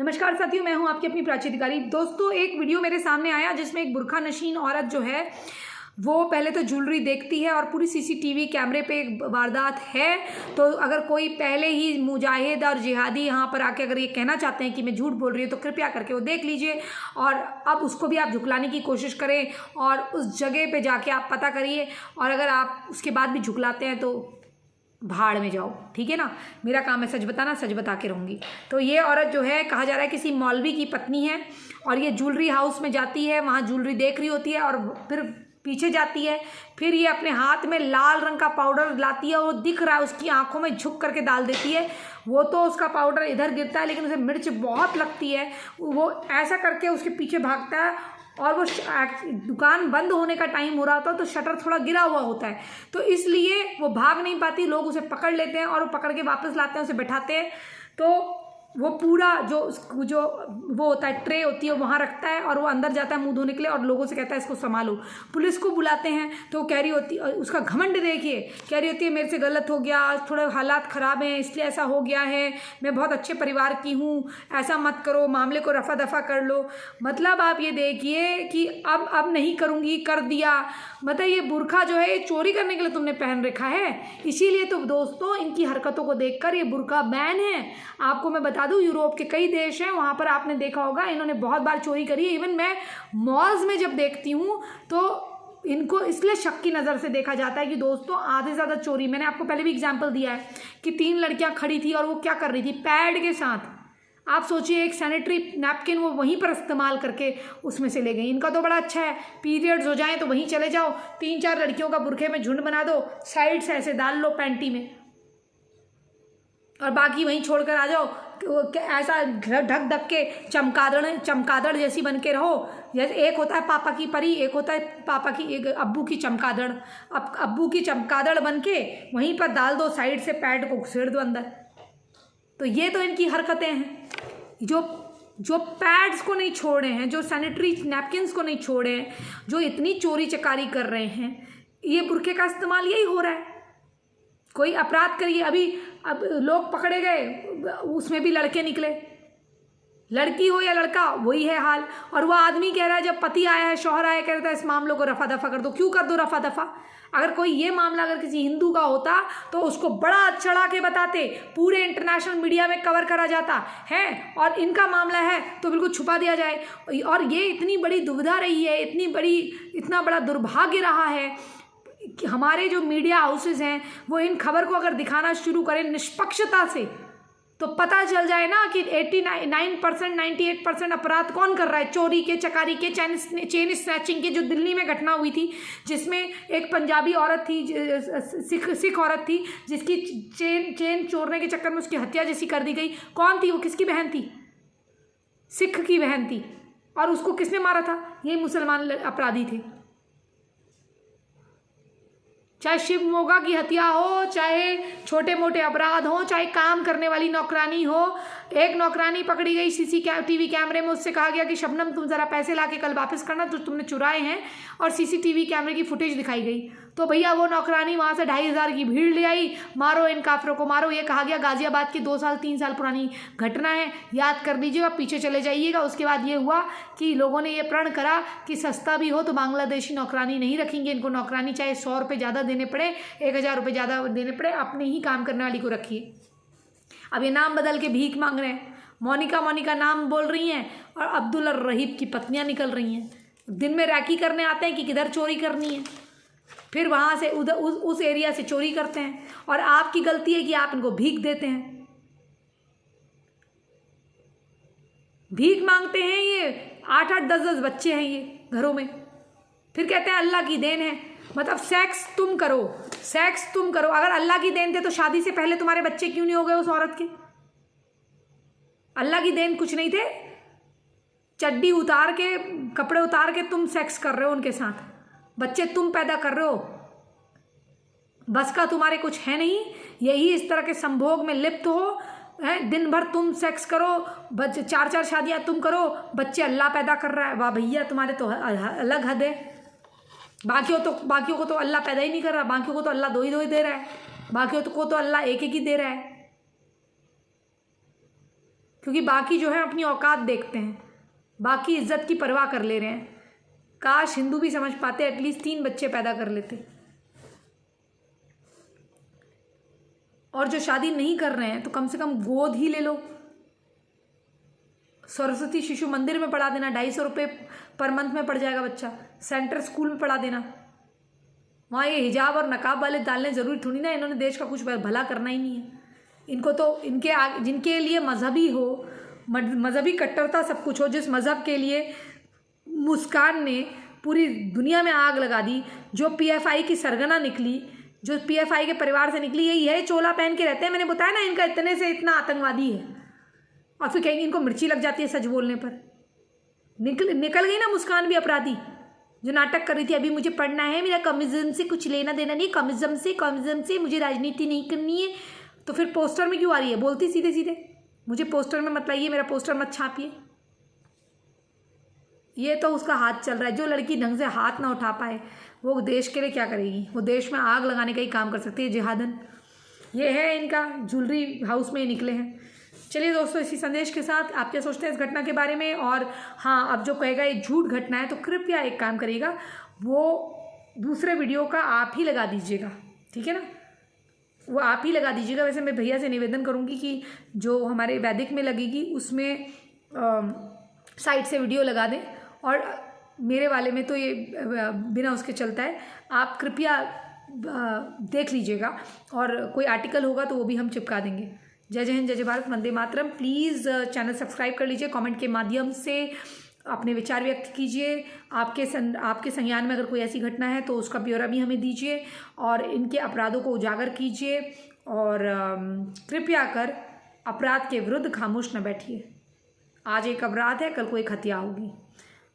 नमस्कार साथियों, मैं हूं आपकी अपनी प्राची अधिकारी। दोस्तों, एक वीडियो मेरे सामने आया जिसमें एक बुरखा नशीन औरत जो है वो पहले तो ज्वेलरी देखती है और पूरी सीसीटीवी कैमरे पे एक वारदात है। तो अगर कोई पहले ही मुजाहिद और जिहादी यहाँ पर आके अगर ये कहना चाहते हैं कि मैं झूठ बोल रही हूँ तो कृपया करके वो देख लीजिए और अब उसको भी आप झुकलाने की कोशिश करें और उस जगह पे जाके आप पता करिए। और अगर आप उसके बाद भी झुकलाते हैं तो भाड़ में जाओ, ठीक है ना। मेरा काम है सच बताना, सच बता के रहूँगी। तो ये औरत जो है, कहा जा रहा है किसी मौलवी की पत्नी है और ये ज्वेलरी हाउस में जाती है, वहाँ ज्वेलरी देख रही होती है और फिर पीछे जाती है। फिर ये अपने हाथ में लाल रंग का पाउडर लाती है और वो दिख रहा है, उसकी आंखों में झुक करके डाल देती है। वो तो उसका पाउडर इधर गिरता है लेकिन उसे मिर्च बहुत लगती है। वो ऐसा करके उसके पीछे भागता है और वो दुकान बंद होने का टाइम हो रहा था तो शटर थोड़ा गिरा हुआ होता है, तो इसलिए वो भाग नहीं पाती। लोग उसे पकड़ लेते हैं और वो पकड़ के वापस लाते हैं, उसे बैठाते हैं। तो वो पूरा जो वो होता है, ट्रे होती है, वहाँ रखता है और वो अंदर जाता है मुंह धोने के लिए और लोगों से कहता है इसको संभालो। पुलिस को बुलाते हैं तो वो कह रही होती, उसका घमंड देखिए, कह रही होती है मेरे से गलत हो गया, थोड़े हालात ख़राब हैं इसलिए ऐसा हो गया है, मैं बहुत अच्छे परिवार की हूँ, ऐसा मत करो, मामले को रफा दफा कर लो। मतलब आप ये देखिए कि अब नहीं करूँगी, कर दिया। मतलब ये बुरखा जो है ये चोरी करने के लिए तुमने पहन रखा है। इसीलिए तो दोस्तों इनकी हरकतों को देखकर ये बुरखा बैन है। आपको मैं बता दूं, यूरोप के कई देश हैं, वहाँ पर आपने देखा होगा इन्होंने बहुत बार चोरी करी है। इवन मैं मॉल्स में जब देखती हूँ तो इनको इसलिए शक की नज़र से देखा जाता है कि दोस्तों आधे से ज़्यादा चोरी, मैंने आपको पहले भी एग्जाम्पल दिया है कि 3 लड़कियाँ खड़ी थी और वो क्या कर रही थी, पैड के साथ। आप सोचिए, एक सैनिटरी नैपकिन वो वहीं पर इस्तेमाल करके उसमें से ले गई। इनका तो बड़ा अच्छा है, पीरियड्स हो जाएं तो वहीं चले जाओ, 3-4 लड़कियों का बुरखे में झुंड बना दो, साइड से ऐसे डाल लो पैंटी में और बाकी वहीं छोड़कर आ जाओ। ऐसा ढक ढक के चमकादड़ जैसी बन के रहो। जैसे एक होता है पापा की परी, एक होता है पापा की, एक अब्बू की चमकादड़। अब अब्बू की चमकादड़ बन के वहीं पर डाल दो, साइड से पैड को घुसेड़ दो अंदर। तो ये तो इनकी हरकतें हैं जो पैड्स को नहीं छोड़े हैं, जो सैनिटरी नैपकिन्स को नहीं छोड़े हैं, जो इतनी चोरी चकारी कर रहे हैं। ये बुरखे का इस्तेमाल यही हो रहा है। कोई अपराध करिए, अब लोग पकड़े गए, उसमें भी लड़के निकले, लड़की हो या लड़का वही है हाल। और वह आदमी कह रहा है, जब पति आया है, शौहर आया, कह रहा है इस मामलों को रफा दफा कर दो। क्यों कर दो रफा दफा? अगर कोई ये मामला अगर किसी हिंदू का होता तो उसको बड़ा चढ़ा के बताते, पूरे इंटरनेशनल मीडिया में कवर करा जाता है, और इनका मामला है तो बिल्कुल छुपा दिया जाए। और ये इतनी बड़ी दुविधा रही है, इतना बड़ा दुर्भाग्य रहा है कि हमारे जो मीडिया हाउसेस हैं वो इन खबर को अगर दिखाना शुरू करें निष्पक्षता से तो पता चल जाए ना कि 89%, 98% अपराध कौन कर रहा है। चोरी के, चकारी के, चेन स्नैचिंग के, जो दिल्ली में घटना हुई थी जिसमें एक पंजाबी औरत थी, सिख औरत थी, जिसकी चेन चोरने के चक्कर में उसकी हत्या जैसी कर दी गई। कौन थी वो? किसकी बहन थी? सिख की बहन थी। और उसको किसने मारा था? ये मुसलमान अपराधी थे। चाहे शिव मोगा की हत्या हो, चाहे छोटे मोटे अपराध हो, चाहे काम करने वाली नौकरानी हो। एक नौकरानी पकड़ी गई सीसीटीवी कैमरे में, उससे कहा गया कि शबनम तुम ज़रा पैसे लाके कल वापस करना जो तुमने चुराए हैं, और सीसीटीवी कैमरे की फुटेज दिखाई गई। तो भैया वो नौकरानी वहाँ से 2,500 की भीड़ ले आई, मारो इन काफिरों को मारो। ये कहा गया गाजियाबाद की 2 साल 3 साल पुरानी घटना है, याद कर लीजिएगा, पीछे चले जाइएगा। उसके बाद ये हुआ कि लोगों ने ये प्रण करा कि सस्ता भी हो तो बांग्लादेशी नौकरानी नहीं रखेंगे, इनको नौकरानी चाहे 100 रुपये ज़्यादा देने पड़े, 1,000 रुपये ज़्यादा देने पड़े, अपने ही काम करने वाली को रखिए। अब ये नाम बदल के भीख मांग रहे हैं, मोनिका नाम बोल रही हैं और अब्दुल रहीब की पत्नियां निकल रही हैं। दिन में रैकी करने आते हैं कि किधर चोरी करनी है, फिर वहाँ से उधर उस एरिया से चोरी करते हैं। और आपकी गलती है कि आप इनको भीख देते हैं, भीख मांगते हैं। ये 8-8, 10-10 बच्चे हैं ये घरों में, फिर कहते हैं अल्लाह की देन है। मतलब सेक्स तुम करो। अगर अल्लाह की देन थे तो शादी से पहले तुम्हारे बच्चे क्यों नहीं हो गए उस औरत के? अल्लाह की देन कुछ नहीं थे? चड्डी उतार के, कपड़े उतार के तुम सेक्स कर रहे हो उनके साथ, बच्चे तुम पैदा कर रहे हो, बस का तुम्हारे कुछ है नहीं। यही इस तरह के संभोग में लिप्त हो, दिन भर तुम सेक्स करो, 4-4 शादियां तुम करो, बच्चे अल्लाह पैदा कर रहा है। वाह भैया, तुम्हारे तो अलग हद है। बाकियों को तो अल्लाह पैदा ही नहीं कर रहा, बाकियों को तो अल्लाह 2 ही दे रहा है, बाकियों को तो अल्लाह 1 ही दे रहा है। क्योंकि बाकी जो है अपनी औकात देखते हैं, बाकी इज्जत की परवाह कर ले रहे हैं। काश हिंदू भी समझ पाते, एटलीस्ट 3 बच्चे पैदा कर लेते। और जो शादी नहीं कर रहे हैं तो कम से कम गोद ही ले लो। सरस्वती शिशु मंदिर में पढ़ा देना, 250 रुपये पर मंथ में पड़ जाएगा बच्चा। सेंटर स्कूल में पढ़ा देना। वहाँ ये हिजाब और नकाब वाले डालने ज़रूरी थोड़ी ना, इन्होंने देश का कुछ भला करना ही नहीं है। इनको तो जिनके लिए मजहबी हो, मजहबी कट्टरता सब कुछ हो, जिस मज़हब के लिए मुस्कान ने पूरी दुनिया में आग लगा दी, जो PFI की सरगना निकली, जो PFI के परिवार से निकली, यही चोला पहन के रहते हैं। मैंने बताया ना इनका इतने से इतना आतंकवादी है। और फिर कहेंगे इनको मिर्ची लग जाती है सच बोलने पर। निकल गई ना मुस्कान भी अपराधी, जो नाटक कर रही थी अभी मुझे पढ़ना है, मेरा कम्युनिज्म से कुछ लेना देना नहीं, कम्युनिज्म से मुझे राजनीति नहीं करनी है। तो फिर पोस्टर में क्यों आ रही है? बोलती सीधे सीधे मुझे पोस्टर में मत लाइए, मेरा पोस्टर मत छापिए। ये तो उसका हाथ चल रहा है। जो लड़की ढंग से हाथ ना उठा पाए वो देश के लिए क्या करेगी? वो देश में आग लगाने का ही काम कर सकती है, जिहादन। ये है इनका ज्वेलरी हाउस में निकले हैं। चलिए दोस्तों, इसी संदेश के साथ आप क्या सोचते हैं इस घटना के बारे में? और हाँ, अब जो कहेगा ये झूठ घटना है तो कृपया एक काम करिएगा, वो दूसरे वीडियो का आप ही लगा दीजिएगा, ठीक है ना? वो आप ही लगा दीजिएगा। वैसे मैं भैया से निवेदन करूँगी कि जो हमारे वैदिक में लगेगी उसमें साइड से वीडियो लगा दें, और मेरे वाले में तो ये बिना उसके चलता है। आप कृपया देख लीजिएगा, और कोई आर्टिकल होगा तो वो भी हम चिपका देंगे। जय जय हिंद, जय जय Bharat, Vande Mataram. Please channel subscribe कर लीजिए, कमेंट के माध्यम से अपने विचार व्यक्त कीजिए। आपके संज्ञान में अगर कोई ऐसी घटना है तो उसका ब्यौरा भी हमें दीजिए, और इनके अपराधों को उजागर कीजिए। और कृपया कर अपराध के विरुद्ध खामोश न बैठिए। आज एक अपराध है, कल को एक हत्या होगी,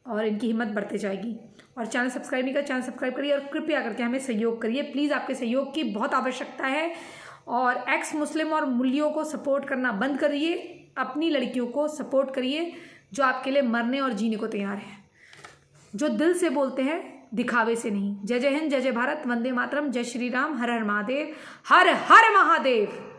और इनकी हिम्मत बढ़ते जाएगी। और चैनल सब्सक्राइब नहीं कर, चैनल सब्सक्राइब करिए, और कृपया करके हमें सहयोग करिए। प्लीज़, आपके सहयोग की बहुत आवश्यकता है। और एक्स मुस्लिम और मूल्यों को सपोर्ट करना बंद करिए। अपनी लड़कियों को सपोर्ट करिए जो आपके लिए मरने और जीने को तैयार है, जो दिल से बोलते हैं, दिखावे से नहीं। जय जय हिंद, जय जय भारत, वंदे मातरम, जय श्री राम, हर हर महादेव, हर हर महादेव।